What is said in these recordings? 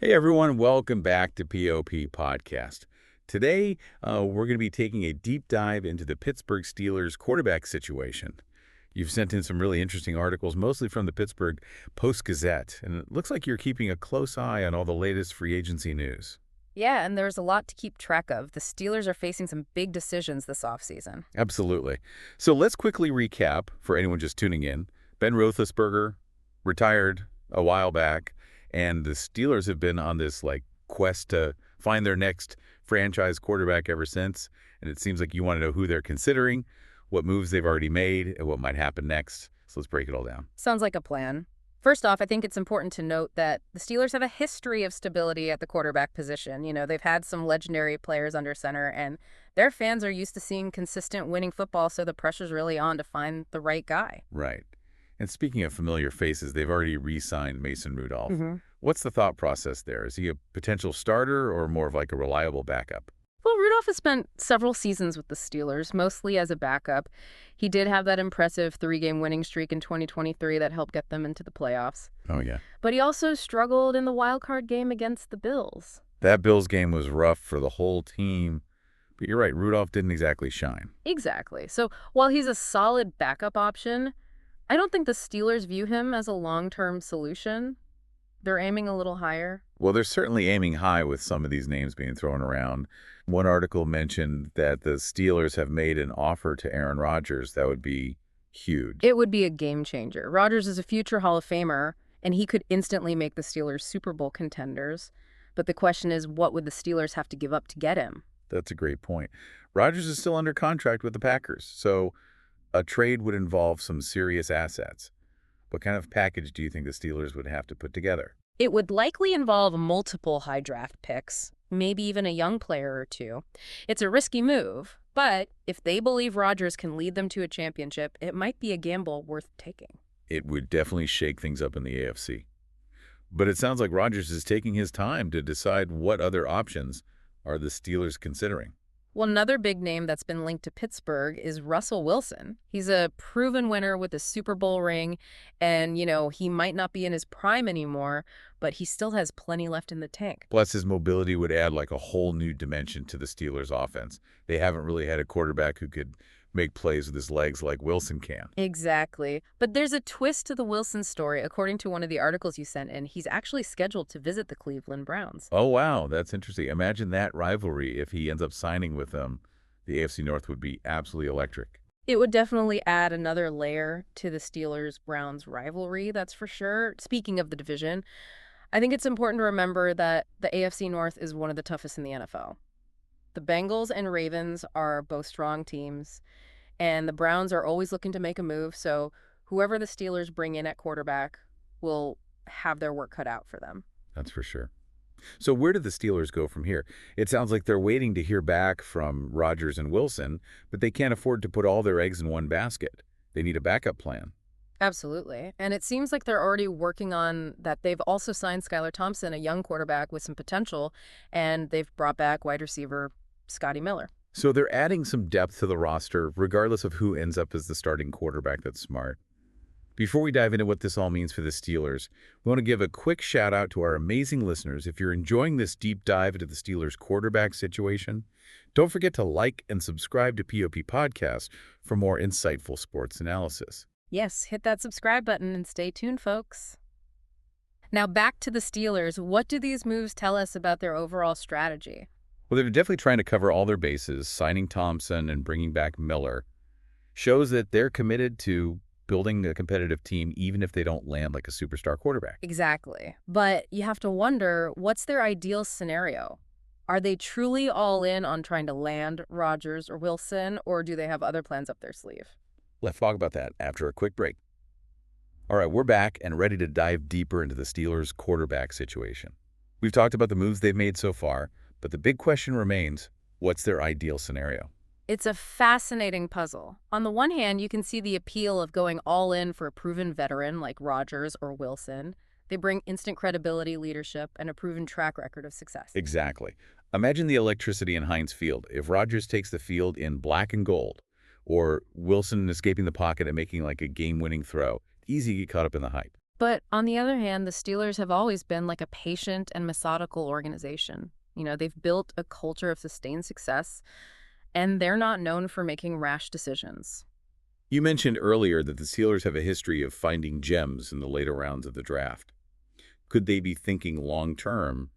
Hey everyone, welcome back to POP Podcast. Today, we're going to be taking a deep dive into the Pittsburgh Steelers quarterback situation. You've sent in some really interesting articles, mostly from the Pittsburgh Post-Gazette, and it looks like you're keeping a close eye on all the latest free agency news. Yeah, and there's a lot to keep track of. The Steelers are facing some big decisions this offseason. Absolutely. So let's quickly recap for anyone just tuning in. Ben Roethlisberger retired a while back, and the Steelers have been on this quest to find their next franchise quarterback ever since. And it seems like you want to know who they're considering, what moves they've already made, and what might happen next. So let's break it all down. Sounds like a plan. First off, I think it's important to note that the Steelers have a history of stability at the quarterback position. They've had some legendary players under center, and their fans are used to seeing consistent winning football, so the pressure's really on to find the right guy. Right. And speaking of familiar faces, they've already re-signed Mason Rudolph. Mm-hmm. What's the thought process there? Is he a potential starter or more of like a reliable backup? Well, Rudolph has spent several seasons with the Steelers, mostly as a backup. He did have that impressive three-game winning streak in 2023 that helped get them into the playoffs. Oh, yeah. But he also struggled in the wild card game against the Bills. That Bills game was rough for the whole team. But you're right, Rudolph didn't exactly shine. Exactly. So while he's a solid backup option, I don't think the Steelers view him as a long-term solution. They're aiming a little higher. Well, they're certainly aiming high with some of these names being thrown around. One article mentioned that the Steelers have made an offer to Aaron Rodgers that would be huge. It would be a game changer. Rodgers is a future Hall of Famer, and he could instantly make the Steelers Super Bowl contenders. But the question is, what would the Steelers have to give up to get him? That's a great point. Rodgers is still under contract with the Packers, so a trade would involve some serious assets. What kind of package do you think the Steelers would have to put together? It would likely involve multiple high draft picks, maybe even a young player or two. It's a risky move, but if they believe Rodgers can lead them to a championship, it might be a gamble worth taking. It would definitely shake things up in the AFC. But it sounds like Rodgers is taking his time to decide what other options are the Steelers considering. Well, another big name that's been linked to Pittsburgh is Russell Wilson. He's a proven winner with a Super Bowl ring, and, he might not be in his prime anymore, but he still has plenty left in the tank. Plus, his mobility would add like a whole new dimension to the Steelers' offense. They haven't really had a quarterback who could make plays with his legs like Wilson can. Exactly. But there's a twist to the Wilson story. According to one of the articles you sent in, he's actually scheduled to visit the Cleveland Browns. Oh, wow. That's interesting. Imagine that rivalry. If he ends up signing with them, the AFC North would be absolutely electric. It would definitely add another layer to the Steelers-Browns rivalry, that's for sure. Speaking of the division, I think it's important to remember that the AFC North is one of the toughest in the NFL. The Bengals and Ravens are both strong teams, and the Browns are always looking to make a move, so whoever the Steelers bring in at quarterback will have their work cut out for them. That's for sure. So where do the Steelers go from here? It sounds like they're waiting to hear back from Rodgers and Wilson, but they can't afford to put all their eggs in one basket. They need a backup plan. Absolutely. And it seems like they're already working on that. They've also signed Skylar Thompson, a young quarterback with some potential, and they've brought back wide receiver Scotty Miller. So they're adding some depth to the roster, regardless of who ends up as the starting quarterback that's smart. Before we dive into what this all means for the Steelers, we want to give a quick shout out to our amazing listeners. If you're enjoying this deep dive into the Steelers quarterback situation, don't forget to like and subscribe to POP Podcast for more insightful sports analysis. Yes, hit that subscribe button and stay tuned, folks. Now back to the Steelers. What do these moves tell us about their overall strategy? Well, they're definitely trying to cover all their bases. Signing Thompson and bringing back Miller shows that they're committed to building a competitive team, even if they don't land like a superstar quarterback. Exactly. But you have to wonder, what's their ideal scenario? Are they truly all in on trying to land Rodgers or Wilson, or do they have other plans up their sleeve? Let's talk about that after a quick break. All right, we're back and ready to dive deeper into the Steelers' quarterback situation. We've talked about the moves they've made so far, but the big question remains, what's their ideal scenario? It's a fascinating puzzle. On the one hand, you can see the appeal of going all in for a proven veteran like Rodgers or Wilson. They bring instant credibility, leadership, and a proven track record of success. Exactly. Imagine the electricity in Heinz Field. If Rodgers takes the field in black and gold, or Wilson escaping the pocket and making like a game-winning throw, easy to get caught up in the hype. But on the other hand, the Steelers have always been like a patient and methodical organization. They've built a culture of sustained success, and they're not known for making rash decisions. You mentioned earlier that the Steelers have a history of finding gems in the later rounds of the draft. Could they be thinking long-term,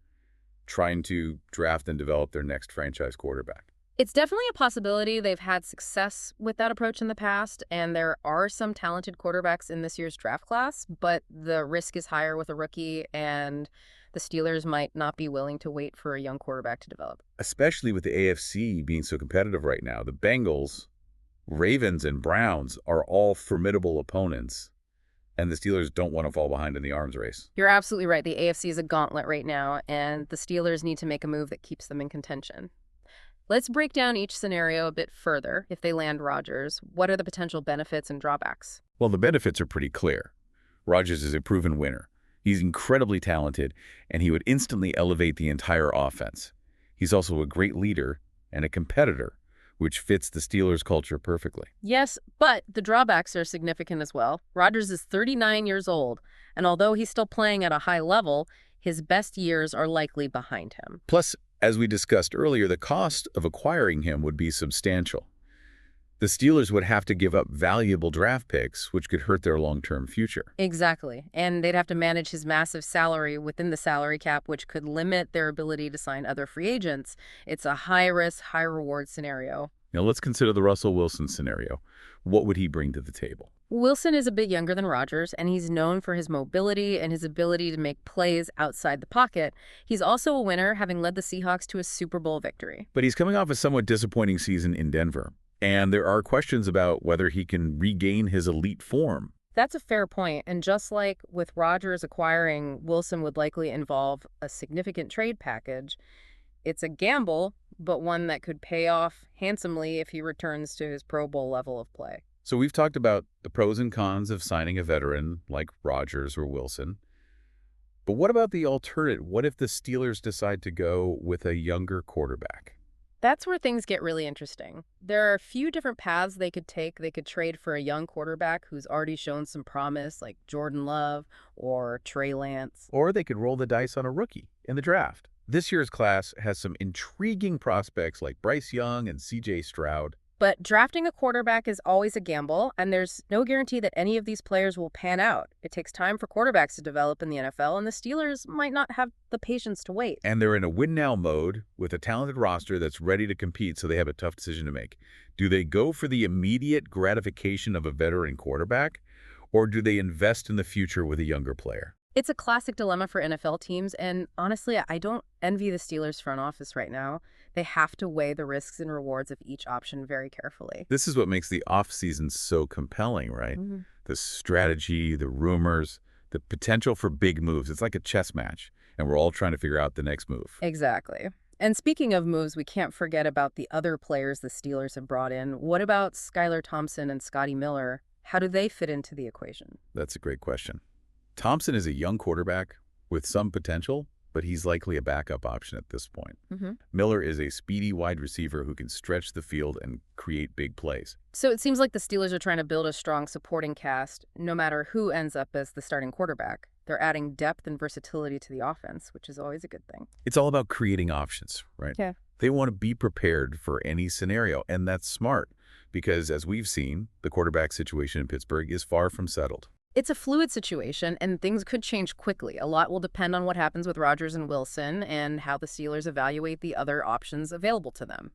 trying to draft and develop their next franchise quarterback? It's definitely a possibility. They've had success with that approach in the past, and there are some talented quarterbacks in this year's draft class, but the risk is higher with a rookie, and the Steelers might not be willing to wait for a young quarterback to develop. Especially with the AFC being so competitive right now. The Bengals, Ravens, and Browns are all formidable opponents, and the Steelers don't want to fall behind in the arms race. You're absolutely right. The AFC is a gauntlet right now, and the Steelers need to make a move that keeps them in contention. Let's break down each scenario a bit further. If they land Rodgers, what are the potential benefits and drawbacks? Well, the benefits are pretty clear. Rodgers is a proven winner. He's incredibly talented, and he would instantly elevate the entire offense. He's also a great leader and a competitor, which fits the Steelers' culture perfectly. Yes, but the drawbacks are significant as well. Rodgers is 39 years old, and although he's still playing at a high level, his best years are likely behind him. Plus, as we discussed earlier, the cost of acquiring him would be substantial. The Steelers would have to give up valuable draft picks, which could hurt their long-term future. Exactly. And they'd have to manage his massive salary within the salary cap, which could limit their ability to sign other free agents. It's a high-risk, high-reward scenario. Now let's consider the Russell Wilson scenario. What would he bring to the table? Wilson is a bit younger than Rodgers, and he's known for his mobility and his ability to make plays outside the pocket. He's also a winner, having led the Seahawks to a Super Bowl victory. But he's coming off a somewhat disappointing season in Denver, and there are questions about whether he can regain his elite form. That's a fair point, and just like with Rodgers acquiring, Wilson would likely involve a significant trade package. It's a gamble, but one that could pay off handsomely if he returns to his Pro Bowl level of play. So we've talked about the pros and cons of signing a veteran like Rodgers or Wilson. But what about the alternative? What if the Steelers decide to go with a younger quarterback? That's where things get really interesting. There are a few different paths they could take. They could trade for a young quarterback who's already shown some promise, like Jordan Love or Trey Lance. Or they could roll the dice on a rookie in the draft. This year's class has some intriguing prospects like Bryce Young and C.J. Stroud. But drafting a quarterback is always a gamble, and there's no guarantee that any of these players will pan out. It takes time for quarterbacks to develop in the NFL, and the Steelers might not have the patience to wait. And they're in a win-now mode with a talented roster that's ready to compete, so they have a tough decision to make. Do they go for the immediate gratification of a veteran quarterback, or do they invest in the future with a younger player? It's a classic dilemma for NFL teams, and honestly, I don't envy the Steelers front office right now. They have to weigh the risks and rewards of each option very carefully. This is what makes the offseason so compelling, right? Mm-hmm. The strategy, the rumors, the potential for big moves. It's like a chess match, and we're all trying to figure out the next move. Exactly. And speaking of moves, we can't forget about the other players the Steelers have brought in. What about Skylar Thompson and Scotty Miller? How do they fit into the equation? That's a great question. Thompson is a young quarterback with some potential, but he's likely a backup option at this point. Mm-hmm. Miller is a speedy wide receiver who can stretch the field and create big plays. So it seems like the Steelers are trying to build a strong supporting cast, no matter who ends up as the starting quarterback. They're adding depth and versatility to the offense, which is always a good thing. It's all about creating options, right? Yeah. They want to be prepared for any scenario, and that's smart because, as we've seen, the quarterback situation in Pittsburgh is far from settled. It's a fluid situation, and things could change quickly. A lot will depend on what happens with Rodgers and Wilson and how the Steelers evaluate the other options available to them.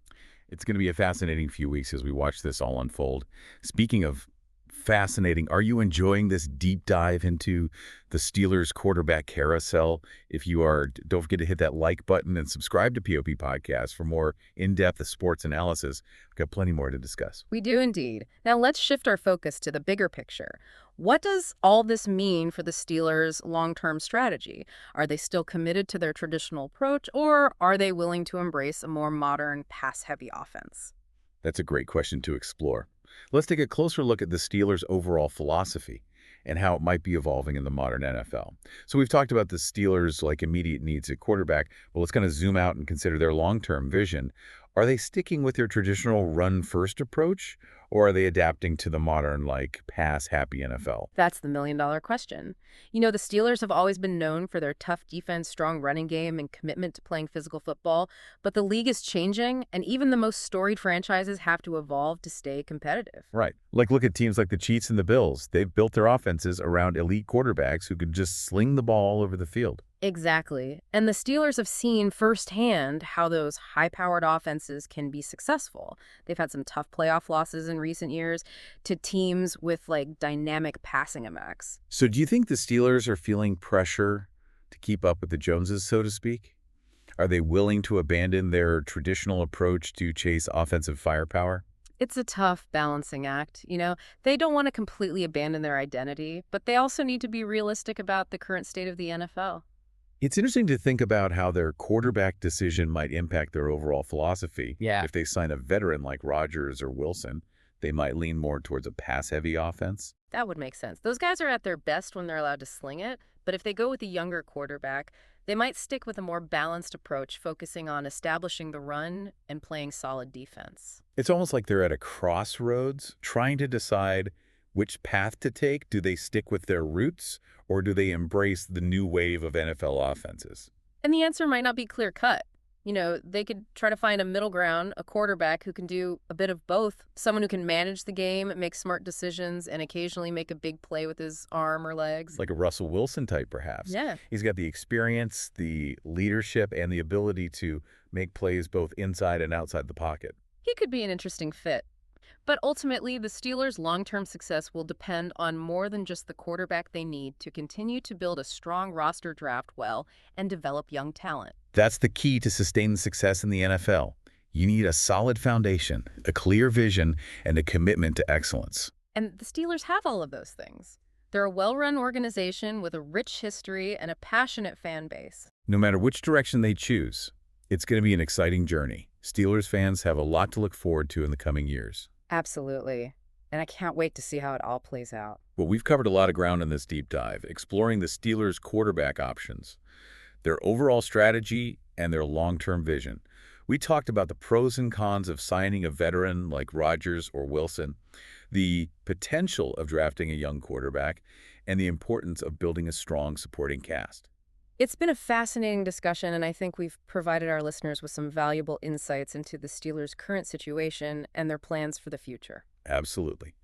It's going to be a fascinating few weeks as we watch this all unfold. Speaking of fascinating, are you enjoying this deep dive into the Steelers quarterback carousel? If you are, don't forget to hit that like button and subscribe to POP Podcast for more in-depth sports analysis. We've got plenty more to discuss. We do indeed. Now let's shift our focus to the bigger picture. What does all this mean for the Steelers' long-term strategy? Are they still committed to their traditional approach, or are they willing to embrace a more modern, pass-heavy offense? That's a great question to explore. Let's take a closer look at the Steelers' overall philosophy and how it might be evolving in the modern NFL. So we've talked about the Steelers' immediate needs at quarterback. Well, let's kind of zoom out and consider their long-term vision. Are they sticking with their traditional run-first approach, or are they adapting to the modern, like, pass-happy NFL? That's the million-dollar question. You know, the Steelers have always been known for their tough defense, strong running game, and commitment to playing physical football, but the league is changing, and even the most storied franchises have to evolve to stay competitive. Right. Like, look at teams like the Chiefs and the Bills. They've built their offenses around elite quarterbacks who can just sling the ball all over the field. Exactly. And the Steelers have seen firsthand how those high-powered offenses can be successful. They've had some tough playoff losses in recent years to teams with like dynamic passing attacks. So do you think the Steelers are feeling pressure to keep up with the Joneses, so to speak? Are they willing to abandon their traditional approach to chase offensive firepower? It's a tough balancing act, you know. They don't want to completely abandon their identity, but they also need to be realistic about the current state of the NFL. It's interesting to think about how their quarterback decision might impact their overall philosophy. Yeah. If they sign a veteran like Rodgers or Wilson, they might lean more towards a pass-heavy offense. That would make sense. Those guys are at their best when they're allowed to sling it, but if they go with a younger quarterback, they might stick with a more balanced approach, focusing on establishing the run and playing solid defense. It's almost like they're at a crossroads, trying to decide which path to take. Do they stick with their roots, or do they embrace the new wave of NFL offenses? And the answer might not be clear cut. You know, they could try to find a middle ground, a quarterback who can do a bit of both, someone who can manage the game, make smart decisions, and occasionally make a big play with his arm or legs. Like a Russell Wilson type, perhaps. Yeah. He's got the experience, the leadership, and the ability to make plays both inside and outside the pocket. He could be an interesting fit. But ultimately, the Steelers' long-term success will depend on more than just the quarterback they need to continue to build a strong roster, draft well, and develop young talent. That's the key to sustained success in the NFL. You need a solid foundation, a clear vision, and a commitment to excellence. And the Steelers have all of those things. They're a well-run organization with a rich history and a passionate fan base. No matter which direction they choose, it's going to be an exciting journey. Steelers fans have a lot to look forward to in the coming years. Absolutely. And I can't wait to see how it all plays out. Well, we've covered a lot of ground in this deep dive, exploring the Steelers' quarterback options, their overall strategy, and their long-term vision. We talked about the pros and cons of signing a veteran like Rodgers or Wilson, the potential of drafting a young quarterback, and the importance of building a strong supporting cast. It's been a fascinating discussion, and I think we've provided our listeners with some valuable insights into the Steelers' current situation and their plans for the future. Absolutely.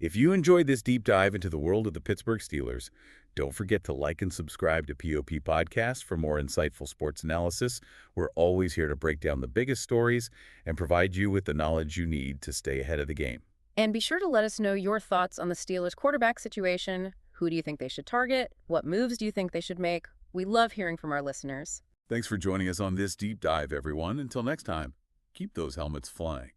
If you enjoyed this deep dive into the world of the Pittsburgh Steelers, don't forget to like and subscribe to POP Podcast for more insightful sports analysis. We're always here to break down the biggest stories and provide you with the knowledge you need to stay ahead of the game. And be sure to let us know your thoughts on the Steelers' quarterback situation. Who do you think they should target? What moves do you think they should make? We love hearing from our listeners. Thanks for joining us on this deep dive, everyone. Until next time, keep those helmets flying.